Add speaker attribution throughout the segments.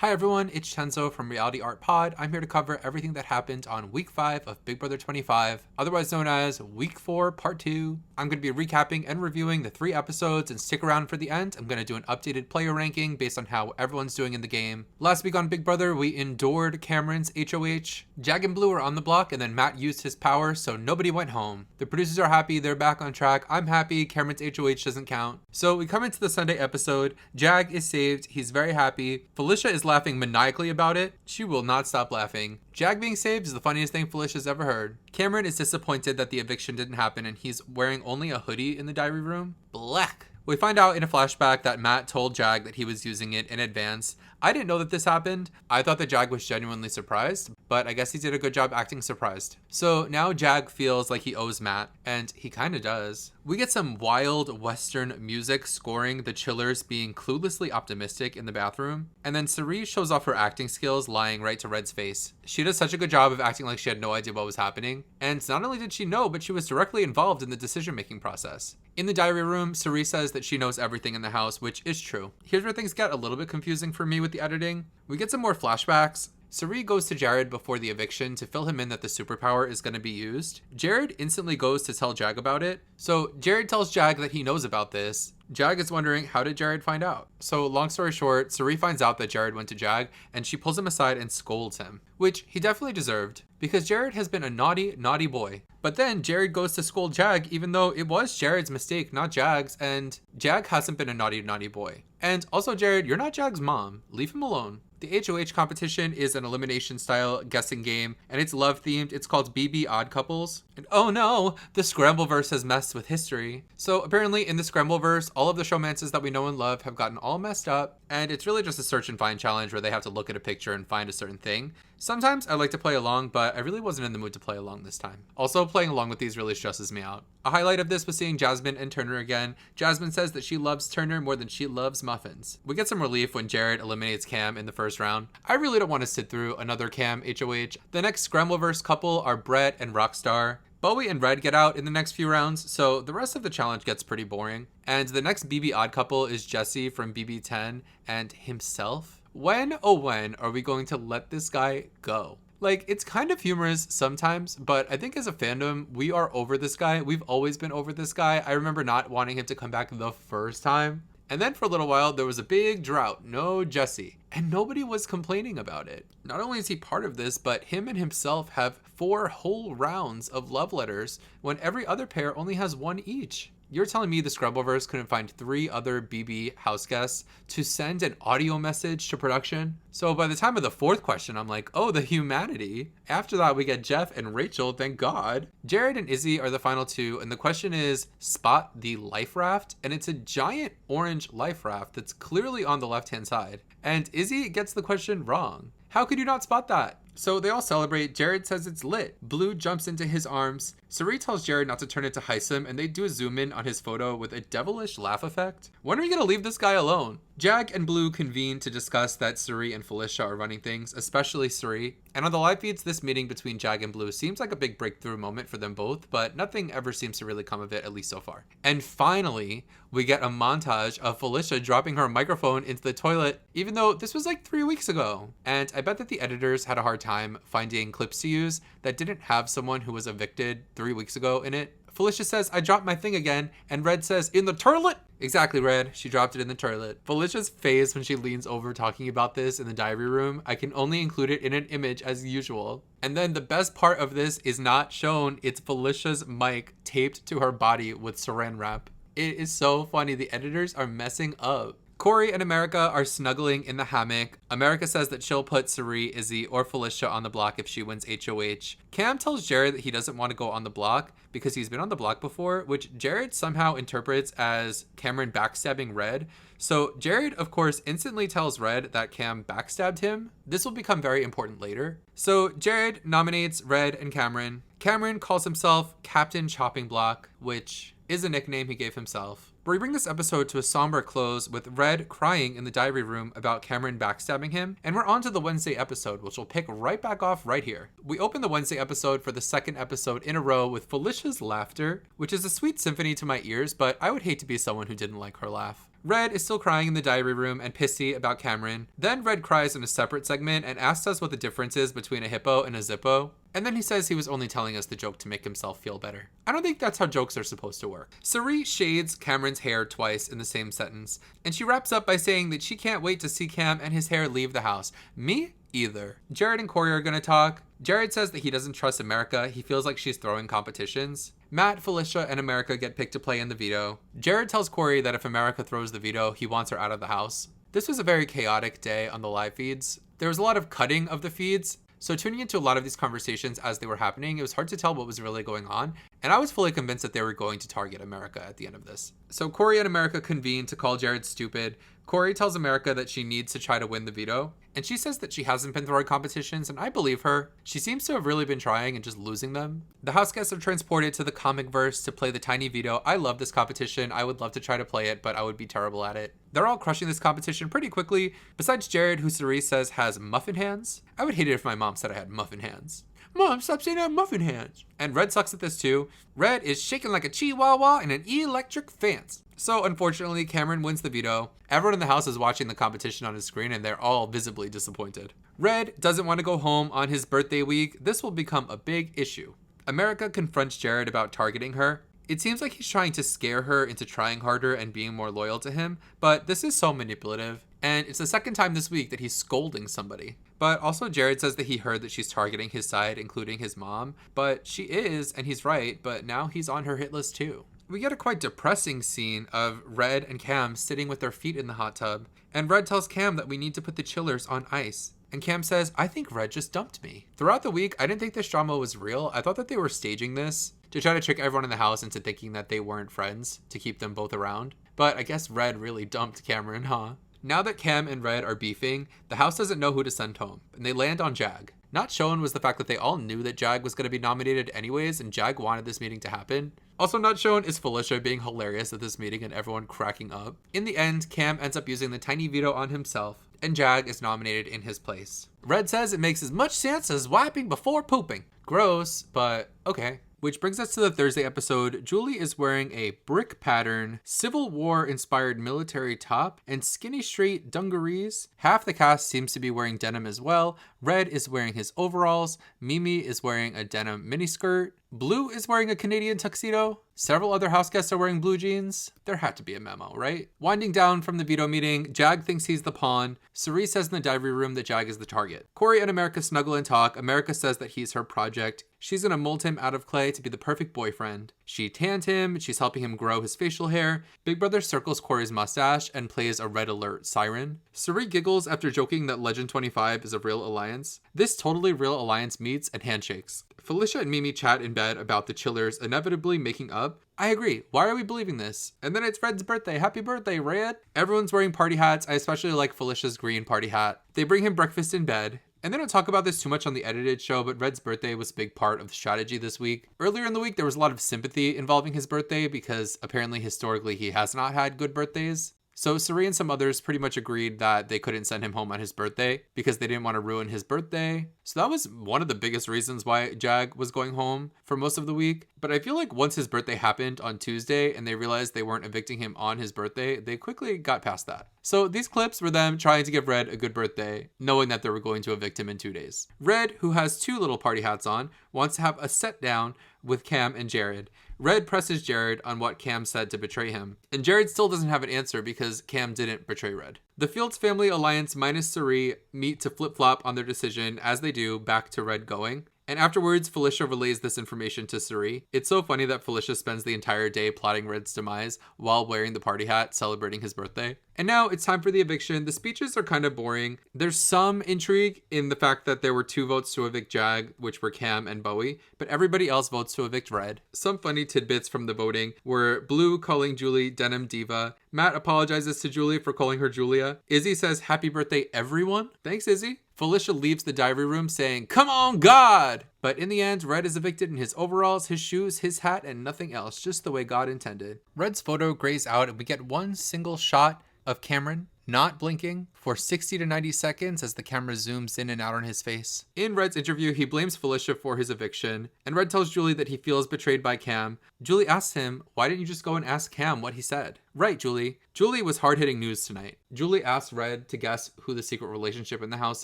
Speaker 1: Hi everyone, it's Chenzo from Reality Art Pod. I'm here to cover everything that happened on week 5 of Big Brother 25, otherwise known as week 4 part 2. I'm going to be recapping and reviewing the 3 episodes, and stick around for the end. I'm going to do an updated player ranking based on how everyone's doing in the game. Last week on Big Brother, we endured Cameron's HOH. Jag and Blue are on the block, and then Matt used his power, so nobody went home. The producers are happy, they're back on track. I'm happy, Cameron's HOH doesn't count. So we come into the Sunday episode. Jag is saved, he's very happy. Felicia is laughing maniacally about it. She will not stop laughing. Jag being saved is the funniest thing Felicia's ever heard. Cameron is disappointed that the eviction didn't happen, and he's wearing only a hoodie in the diary room. Black. We find out in a flashback that Matt told Jag that he was using it in advance. I didn't know that this happened. I thought that Jag was genuinely surprised, but I guess he did a good job acting surprised. So now Jag feels like he owes Matt, and he kinda does. We get some wild Western music scoring the chillers being cluelessly optimistic in the bathroom, and then Cerise shows off her acting skills lying right to Red's face. She does such a good job of acting like she had no idea what was happening, and not only did she know, but she was directly involved in the decision-making process. In the diary room, Cerise says that she knows everything in the house, which is true. Here's where things get a little bit confusing for me with the editing. We get some more flashbacks. Cerise goes to Jared before the eviction to fill him in that the superpower is going to be used. Jared instantly goes to tell Jag about it. So Jared tells Jag that he knows about this. Jag is wondering, how did Jared find out? So long story short, Cerise finds out that Jared went to Jag, and she pulls him aside and scolds him, which he definitely deserved, because Jared has been a naughty, naughty boy. But then Jared goes to scold Jag, even though it was Jared's mistake, not Jag's, and Jag hasn't been a naughty, naughty boy. And also, Jared, you're not Jag's mom. Leave him alone. The HOH competition is an elimination style guessing game, and it's love themed. It's called BB Odd Couples. And oh no, the Scrambleverse has messed with history. So apparently in the Scrambleverse, all of the showmances that we know and love have gotten all messed up, and it's really just a search and find challenge where they have to look at a picture and find a certain thing. Sometimes I like to play along, but I really wasn't in the mood to play along this time. Also, playing along with these really stresses me out. A highlight of this was seeing Jasmine and Turner again. Jasmine says that she loves Turner more than she loves muffins. We get some relief when Jared eliminates Cam in the first round. I really don't want to sit through another Cam HOH. The next Scrambleverse couple are Brett and Rockstar. Bowie and Red get out in the next few rounds, so the rest of the challenge gets pretty boring. And the next BB Odd couple is Jesse from BB10 and himself. When, oh when, are we going to let this guy go? Like, it's kind of humorous sometimes, but I think as a fandom, we are over this guy. We've always been over this guy. I remember not wanting him to come back the first time. And then for a little while, there was a big drought. No Jesse. And nobody was complaining about it. Not only is he part of this, but him and himself have 4 whole rounds of love letters when every other pair only has 1 each. You're telling me the Scrambleverse couldn't find 3 other BB house guests to send an audio message to production? So by the time of the 4th question, I'm like, oh, the humanity. After that, we get Jeff and Rachel, thank God. Jared and Izzy are the final 2, and the question is, spot the life raft, and it's a giant orange life raft that's clearly on the left-hand side. And Izzy gets the question wrong. How could you not spot that? So they all celebrate. Jared says it's lit. Blue jumps into his arms. Cerise tells Jared not to turn into Heisem, and they do a zoom in on his photo with a devilish laugh effect. When are we gonna leave this guy alone? Jag and Blue convene to discuss that Cerise and Felicia are running things, especially Cerise. And on the live feeds, this meeting between Jag and Blue seems like a big breakthrough moment for them both, but nothing ever seems to really come of it, at least so far. And finally, we get a montage of Felicia dropping her microphone into the toilet, even though this was like 3 weeks ago. And I bet that the editors had a hard time finding clips to use that didn't have someone who was evicted 3 weeks ago in it. Felicia says, I dropped my thing again, and Red says, in the toilet? Exactly, Red. She dropped it in the toilet. Felicia's face when she leans over talking about this in the diary room, I can only include it in an image as usual. And then the best part of this is not shown. It's Felicia's mic taped to her body with saran wrap. It is so funny. The editors are messing up. Corey and America are snuggling in the hammock. America says that she'll put Cerise, Izzy, or Felicia on the block if she wins HOH. Cam tells Jared that he doesn't want to go on the block because he's been on the block before, which Jared somehow interprets as Cameron backstabbing Red. So Jared, of course, instantly tells Red that Cam backstabbed him. This will become very important later. So Jared nominates Red and Cameron. Cameron calls himself Captain Chopping Block, which is a nickname he gave himself. We bring this episode to a somber close with Red crying in the diary room about Cameron backstabbing him, and we're on to the Wednesday episode, which will pick right back off right here. We open the Wednesday episode for the 2nd episode in a row with Felicia's laughter, which is a sweet symphony to my ears, but I would hate to be someone who didn't like her laugh. Red is still crying in the diary room and pissy about Cameron. Then Red cries in a separate segment and asks us what the difference is between a hippo and a zippo. And then he says he was only telling us the joke to make himself feel better. I don't think that's how jokes are supposed to work. Sari shades Cameron's hair twice in the same sentence, and she wraps up by saying that she can't wait to see Cam and his hair leave the house. Me? Either. Jared and Corey are gonna talk. Jared says that he doesn't trust America. He feels like she's throwing competitions. Matt, Felicia, and America get picked to play in the veto. Jared tells Corey that if America throws the veto, he wants her out of the house. This was a very chaotic day on the live feeds. There was a lot of cutting of the feeds, so tuning into a lot of these conversations as they were happening, it was hard to tell what was really going on, and I was fully convinced that they were going to target America at the end of this. So Corey and America convene to call Jared stupid. Corey tells America that she needs to try to win the veto, and she says that she hasn't been throwing competitions, and I believe her. She seems to have really been trying and just losing them. The house guests are transported to the comic verse to play the tiny veto. I love this competition. I would love to try to play it, but I would be terrible at it. They're all crushing this competition pretty quickly, besides Jared, who Cerise says has muffin hands. I would hate it if my mom said I had muffin hands. Mom, stop saying I have muffin hands. And Red sucks at this too. Red is shaking like a chihuahua in an electric fence. So unfortunately, Cameron wins the veto. Everyone in the house is watching the competition on his screen and they're all visibly disappointed. Red doesn't want to go home on his birthday week. This will become a big issue. America confronts Jared about targeting her. It seems like he's trying to scare her into trying harder and being more loyal to him, but this is so manipulative. And it's the second time this week that he's scolding somebody. But also Jared says that he heard that she's targeting his side, including his mom. But she is, and he's right, but now he's on her hit list too. We get a quite depressing scene of Red and Cam sitting with their feet in the hot tub. And Red tells Cam that we need to put the chillers on ice. And Cam says, I think Red just dumped me. Throughout the week, I didn't think this drama was real. I thought that they were staging this to try to trick everyone in the house into thinking that they weren't friends to keep them both around. But I guess Red really dumped Cameron, huh? Now that Cam and Red are beefing, the house doesn't know who to send home, and they land on Jag. Not shown was the fact that they all knew that Jag was going to be nominated anyways, and Jag wanted this meeting to happen. Also not shown is Felicia being hilarious at this meeting and everyone cracking up. In the end, Cam ends up using the tiny veto on himself, and Jag is nominated in his place. Red says it makes as much sense as wiping before pooping. Gross, but okay. Which brings us to the Thursday episode. Julie is wearing a brick pattern, Civil War inspired military top and skinny straight dungarees. Half the cast seems to be wearing denim as well. Red is wearing his overalls. Mimi is wearing a denim miniskirt. Blue is wearing a Canadian tuxedo. Several other house guests are wearing blue jeans. There had to be a memo, right? Winding down from the veto meeting, Jag thinks he's the pawn. Cerise says in the diary room that Jag is the target. Corey and America snuggle and talk. America says that he's her project. She's gonna mold him out of clay to be the perfect boyfriend. She tanned him. She's helping him grow his facial hair. Big Brother circles Corey's mustache and plays a red alert siren. Cerise giggles after joking that Legend 25 is a real alliance. This totally real alliance meets and handshakes. Felicia and Mimi chat in bed about the chillers inevitably making up. I agree. Why are we believing this? And then it's Red's birthday. Happy birthday, Red. Everyone's wearing party hats. I especially like Felicia's green party hat. They bring him breakfast in bed. And they don't talk about this too much on the edited show, but Red's birthday was a big part of the strategy this week. Earlier in the week, there was a lot of sympathy involving his birthday because apparently historically he has not had good birthdays. So Sari and some others pretty much agreed that they couldn't send him home on his birthday because they didn't want to ruin his birthday. So that was one of the biggest reasons why Jag was going home for most of the week. But I feel like once his birthday happened on Tuesday and they realized they weren't evicting him on his birthday, they quickly got past that. So these clips were them trying to give Red a good birthday, knowing that they were going to evict him in 2 days. Red, who has two little party hats on, wants to have a set down with Cam and Jared. Red presses Jared on what Cam said to betray him, and Jared still doesn't have an answer because Cam didn't betray Red. The Fields family alliance minus Sari meet to flip-flop on their decision, as they do, back to Red going. And afterwards, Felicia relays this information to Sari. It's so funny that Felicia spends the entire day plotting Red's demise while wearing the party hat celebrating his birthday. And now it's time for the eviction. The speeches are kind of boring. There's some intrigue in the fact that there were 2 votes to evict Jag, which were Cam and Bowie, but everybody else votes to evict Red. Some funny tidbits from the voting were Blue calling Julie Denim Diva. Matt apologizes to Julie for calling her Julia. Izzy says, "Happy birthday, everyone." Thanks, Izzy. Felicia leaves the diary room saying, "Come on, God!" But in the end, Red is evicted in his overalls, his shoes, his hat, and nothing else, just the way God intended. Red's photo grays out and we get one single shot of Cameron. not blinking for 60 to 90 seconds as the camera zooms in and out on his face. In Red's interview, he blames Felicia for his eviction, and Red tells Julie that he feels betrayed by Cam. Julie asks him, why didn't you just go and ask Cam what he said? Right, Julie. Julie was hard-hitting news tonight. Julie asked Red to guess who the secret relationship in the house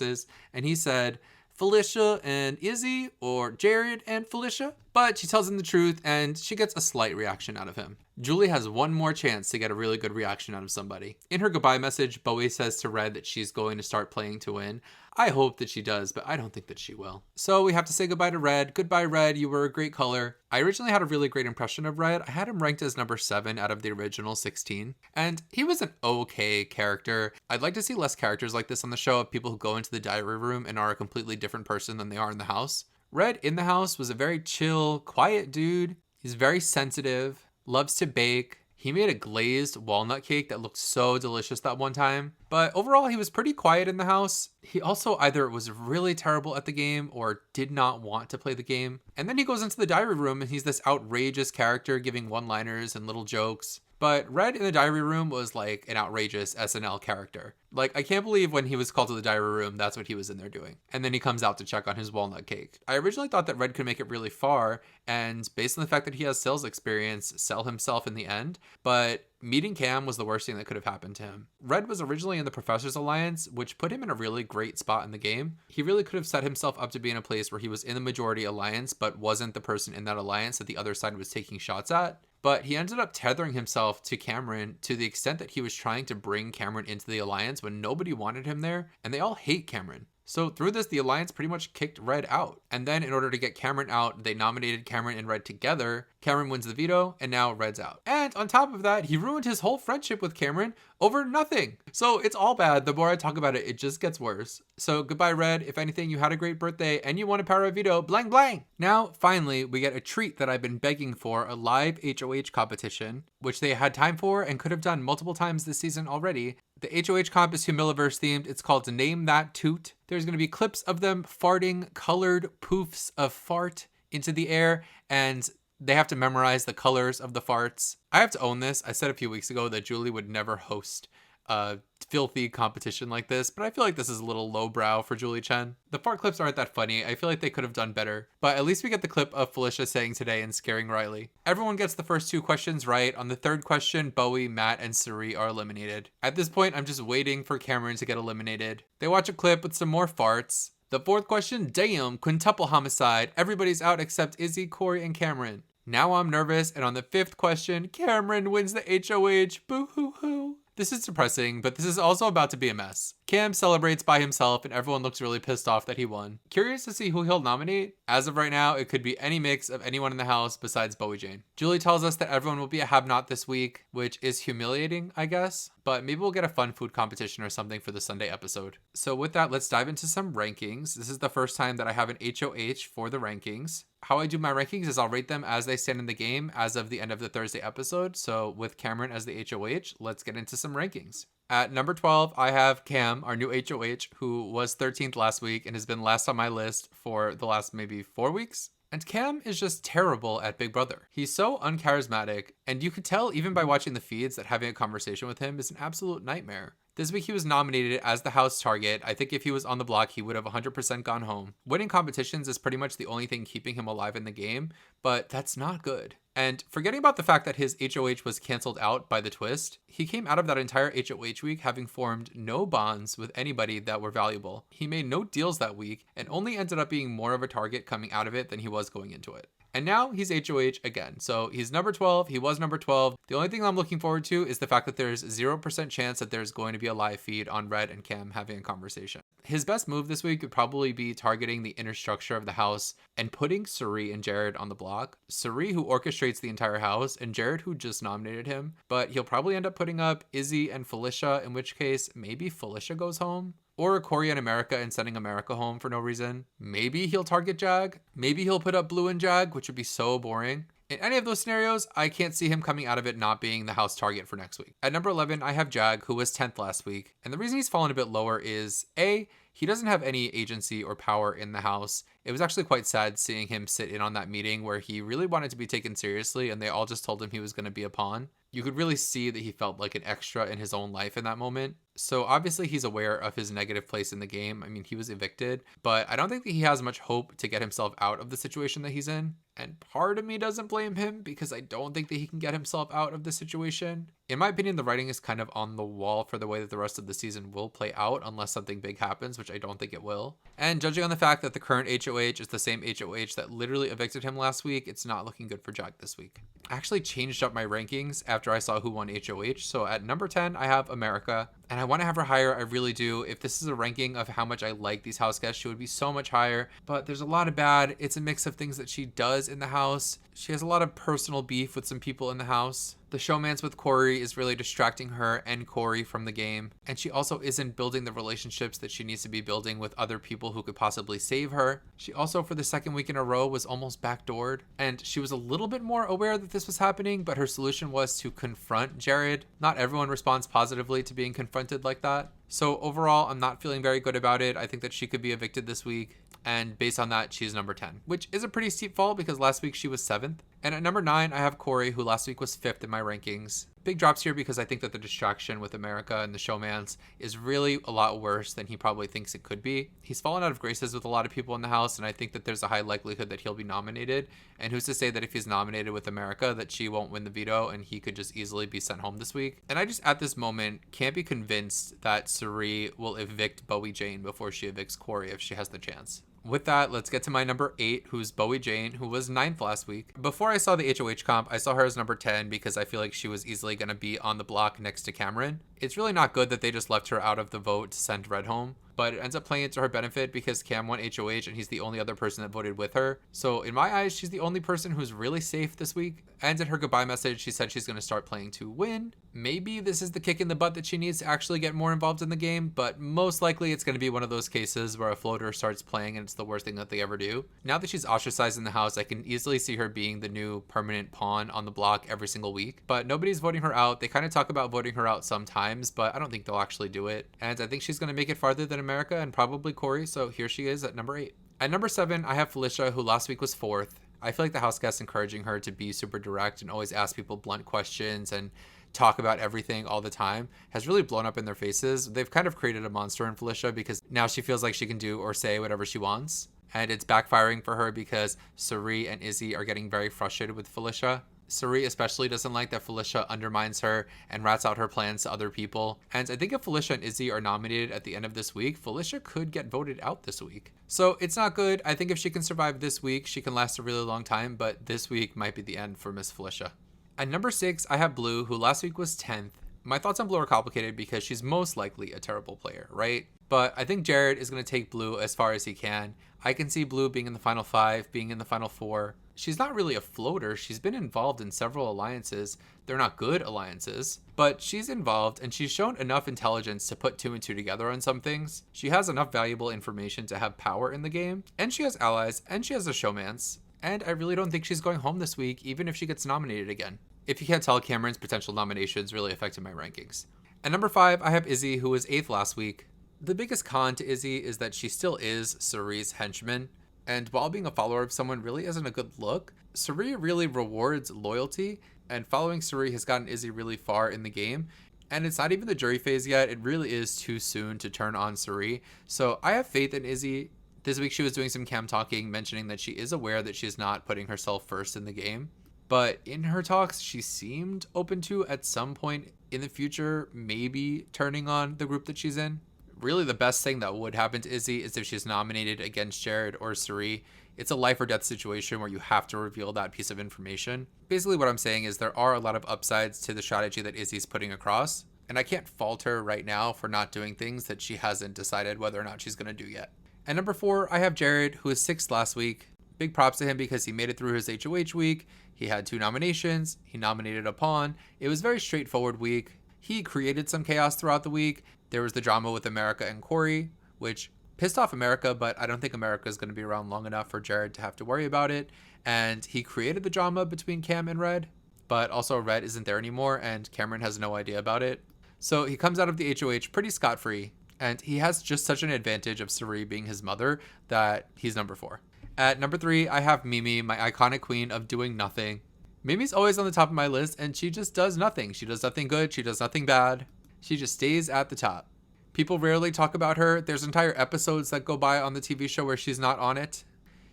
Speaker 1: is, and he said, Felicia and Izzy, or Jared and Felicia. But she tells him the truth, and she gets a slight reaction out of him. Julie has one more chance to get a really good reaction out of somebody. In her goodbye message, Bowie says to Red that she's going to start playing to win. I hope that she does, but I don't think that she will. So we have to say goodbye to Red. Goodbye, Red. You were a great color. I originally had a really great impression of Red. I had him ranked as number 7 out of the original 16. And he was an okay character. I'd like to see less characters like this on the show of people who go into the diary room and are a completely different person than they are in the house. Red in the house was a very chill, quiet dude. He's very sensitive, loves to bake. He made a glazed walnut cake that looked so delicious that one time. But overall, he was pretty quiet in the house. He also either was really terrible at the game or did not want to play the game. And then he goes into the diary room and he's this outrageous character giving one-liners and little jokes. But Red in the diary room was like an outrageous SNL character. Like, I can't believe when he was called to the diary room, that's what he was in there doing. And then he comes out to check on his walnut cake. I originally thought that Red could make it really far, and based on the fact that he has sales experience, sell himself in the end. But meeting Cam was the worst thing that could have happened to him. Red was originally in the Professor's Alliance, which put him in a really great spot in the game. He really could have set himself up to be in a place where he was in the majority alliance, but wasn't the person in that alliance that the other side was taking shots at. But he ended up tethering himself to Cameron to the extent that he was trying to bring Cameron into the Alliance when nobody wanted him there, and they all hate Cameron. So through this, the Alliance pretty much kicked Red out. And then in order to get Cameron out, they nominated Cameron and Red together. Cameron wins the veto, and now Red's out. And on top of that, he ruined his whole friendship with Cameron over nothing. So it's all bad. The more I talk about it, it just gets worse. So goodbye, Red. If anything, you had a great birthday and you won a power of veto. Blang, blang. Now, finally, we get a treat that I've been begging for, a live HOH competition, which they had time for and could have done multiple times this season already. The HOH comp is Humiliverse themed. It's called Name That Toot. There's going to be clips of them farting colored poofs of fart into the air, and they have to memorize the colors of the farts. I have to own this. I said a few weeks ago that Julie would never host a filthy competition like this, but I feel like this is a little lowbrow for Julie Chen. The fart clips aren't that funny. I feel like they could have done better, but at least we get the clip of Felicia saying today and scaring Riley. Everyone gets the first 2 questions right. On the third question, Bowie, Matt, and Suri are eliminated. At this point, I'm just waiting for Cameron to get eliminated. They watch a clip with some more farts. The 4th question, damn, quintuple homicide. Everybody's out except Izzy, Corey, and Cameron. Now I'm nervous, and on the 5th question, Cameron wins the HOH. Boo-hoo-hoo. This is depressing, but this is also about to be a mess. Cam celebrates by himself and everyone looks really pissed off that he won. Curious to see who he'll nominate? As of right now, it could be any mix of anyone in the house besides Bowie Jane. Julie tells us that everyone will be a have-not this week, which is humiliating, I guess. But maybe we'll get a fun food competition or something for the Sunday episode. So with that, let's dive into some rankings. This is the first time that I have an HOH for the rankings. How I do my rankings is I'll rate them as they stand in the game as of the end of the Thursday episode. So with Cameron as the HOH, let's get into some rankings. At number 12, I have Cam, our new HOH, who was 13th last week and has been last on my list for the last maybe 4 weeks. And Cam is just terrible at Big Brother. He's so uncharismatic, and you could tell even by watching the feeds that having a conversation with him is an absolute nightmare. This week he was nominated as the house target. I think if he was on the block, he would have 100% gone home. Winning competitions is pretty much the only thing keeping him alive in the game, but that's not good. And forgetting about the fact that his HOH was canceled out by the twist, he came out of that entire HOH week having formed no bonds with anybody that were valuable. He made no deals that week and only ended up being more of a target coming out of it than he was going into it. And now he's HOH again. So he's number 12. He was number 12. The only thing I'm looking forward to is the fact that there's 0% chance that there's going to be a live feed on Red and Cam having a conversation. His best move this week would probably be targeting the inner structure of the house and putting Suri and Jared on the block. Suri, who orchestrates the entire house, and Jared, who just nominated him. But he'll probably end up putting up Izzy and Felicia, in which case maybe Felicia goes home. Or Corey and America and sending America home for no reason. Maybe he'll target Jag. Maybe he'll put up Blue and Jag, which would be so boring. In any of those scenarios, I can't see him coming out of it not being the house target for next week. At number 11, I have Jag, who was 10th last week. And the reason he's fallen a bit lower is A, He doesn't have any agency or power in the house. It was actually quite sad seeing him sit in on that meeting where he really wanted to be taken seriously and they all just told him he was going to be a pawn. You could really see that he felt like an extra in his own life in that moment. So obviously he's aware of his negative place in the game. I mean, he was evicted, but I don't think that he has much hope to get himself out of the situation that he's in. And part of me doesn't blame him because I don't think that he can get himself out of the situation. In my opinion, the writing is kind of on the wall for the way that the rest of the season will play out unless something big happens, which I don't think it will. And judging on the fact that the current HOH is the same HOH that literally evicted him last week, it's not looking good for Jack this week. I actually changed up my rankings after I saw who won HOH. So at number 10, I have America. And I want to have her higher, I really do. If this is a ranking of how much I like these house guests, she would be so much higher. But there's a lot of bad. It's a mix of things that she does in the house. She has a lot of personal beef with some people in the house. The showmance with Corey is really distracting her and Corey from the game. And she also isn't building the relationships that she needs to be building with other people who could possibly save her. She also, for the second week in a row, was almost backdoored. And she was a little bit more aware that this was happening, but her solution was to confront Jared. Not everyone responds positively to being confronted like that. So overall, I'm not feeling very good about it. I think that she could be evicted this week. And based on that, she's number 10, which is a pretty steep fall because last week she was 7th. And at number 9, I have Corey, who last week was 5th in my rankings. Big drops here because I think that the distraction with America and the showmance is really a lot worse than he probably thinks it could be. He's fallen out of graces with a lot of people in the house, and I think that there's a high likelihood that he'll be nominated. And who's to say that if he's nominated with America that she won't win the veto and he could just easily be sent home this week. And I just, at this moment, can't be convinced that Cirie will evict Bowie Jane before she evicts Corey if she has the chance. With that, let's get to my number 8, who's Bowie Jane, who was 9th last week. Before I saw the HOH comp, I saw her as number 10 because I feel like she was easily going to be on the block next to Cameron. It's really not good that they just left her out of the vote to send Red home, but it ends up playing into her benefit because Cam won HOH and he's the only other person that voted with her. So in my eyes, she's the only person who's really safe this week. And in her goodbye message, she said she's going to start playing to win. Maybe this is the kick in the butt that she needs to actually get more involved in the game, but most likely it's going to be one of those cases where a floater starts playing and it's the worst thing that they ever do. Now that she's ostracized in the house, I can easily see her being the new permanent pawn on the block every single week, but nobody's voting her out. They kind of talk about voting her out sometimes, but I don't think they'll actually do it. And I think she's going to make it farther than America and probably Corey, so here she is at number 8. At number 7, I have Felicia, who last week was 4th. I feel like the house guests encouraging her to be super direct and always ask people blunt questions and talk about everything all the time has really blown up in their faces. They've kind of created a monster in Felicia because now she feels like she can do or say whatever she wants. And it's backfiring for her because Cirie and Izzy are getting very frustrated with Felicia. Cirie especially doesn't like that Felicia undermines her and rats out her plans to other people. And I think if Felicia and Izzy are nominated at the end of this week, Felicia could get voted out this week. So it's not good. I think if she can survive this week, she can last a really long time, but this week might be the end for Miss Felicia. At number 6, I have Blue, who last week was 10th. My thoughts on Blue are complicated because she's most likely a terrible player, right? But I think Jared is going to take Blue as far as he can. I can see Blue being in the final 5, being in the final 4. She's not really a floater. She's been involved in several alliances. They're not good alliances, but she's involved and she's shown enough intelligence to put 2 and 2 together on some things. She has enough valuable information to have power in the game, and she has allies, and she has a showmance. And I really don't think she's going home this week, even if she gets nominated again. If you can't tell, Cameron's potential nominations really affected my rankings. At number 5, I have Izzy, who was 8th last week. The biggest con to Izzy is that she still is Cirie's henchman. And while being a follower of someone really isn't a good look, Cirie really rewards loyalty, and following Cirie has gotten Izzy really far in the game. And it's not even the jury phase yet. It really is too soon to turn on Cirie. So I have faith in Izzy. This week she was doing some cam talking, mentioning that she is aware that she's not putting herself first in the game. But in her talks, she seemed open to, at some point in the future, maybe turning on the group that she's in. Really, the best thing that would happen to Izzy is if she's nominated against Jared or Cirie. It's a life or death situation where you have to reveal that piece of information. Basically, what I'm saying is there are a lot of upsides to the strategy that Izzy's putting across, and I can't fault her right now for not doing things that she hasn't decided whether or not she's going to do yet. At number 4, I have Jared, who was 6th last week. Big props to him because he made it through his HOH week. He had 2 nominations. He nominated a pawn. It was a very straightforward week. He created some chaos throughout the week. There was the drama with America and Corey, which pissed off America, but I don't think America is going to be around long enough for Jared to have to worry about it. And he created the drama between Cam and Red, but also Red isn't there anymore and Cameron has no idea about it. So he comes out of the HOH pretty scot-free. And he has just such an advantage of Suri being his mother that he's number 4. At number 3, I have Mimi, my iconic queen of doing nothing. Mimi's always on the top of my list, and she just does nothing. She does nothing good. She does nothing bad. She just stays at the top. People rarely talk about her. There's entire episodes that go by on the TV show where she's not on it.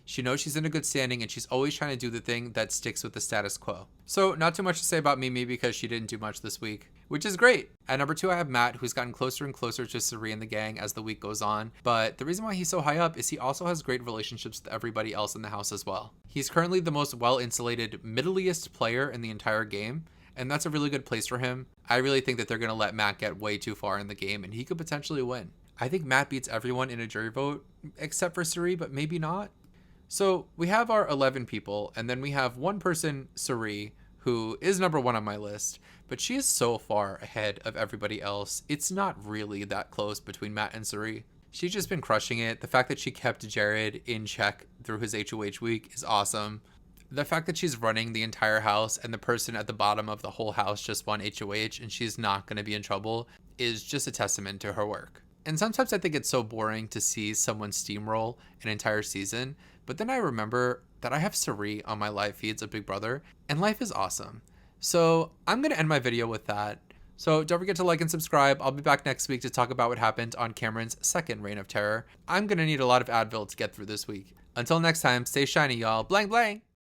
Speaker 1: She knows she's in a good standing, and she's always trying to do the thing that sticks with the status quo. So not too much to say about Mimi because she didn't do much this week, which is great. At number 2, I have Matt, who's gotten closer and closer to Suri and the gang as the week goes on. But the reason why he's so high up is he also has great relationships with everybody else in the house as well. He's currently the most well-insulated, middliest player in the entire game, and that's a really good place for him. I really think that they're going to let Matt get way too far in the game, and he could potentially win. I think Matt beats everyone in a jury vote, except for Suri, but maybe not. So we have our 11 people, and then we have one person, Suri, who is number 1 on my list, but she is so far ahead of everybody else. It's not really that close between Matt and Suri. She's just been crushing it. The fact that she kept Jared in check through his HOH week is awesome. The fact that she's running the entire house and the person at the bottom of the whole house just won HOH and she's not going to be in trouble is just a testament to her work. And sometimes I think it's so boring to see someone steamroll an entire season, but then I remember that I have Suri on my live feeds of Big Brother, and life is awesome. So I'm going to end my video with that. So don't forget to like and subscribe. I'll be back next week to talk about what happened on Cameron's second reign of terror. I'm going to need a lot of Advil to get through this week. Until next time, stay shiny, y'all. Blang, blang.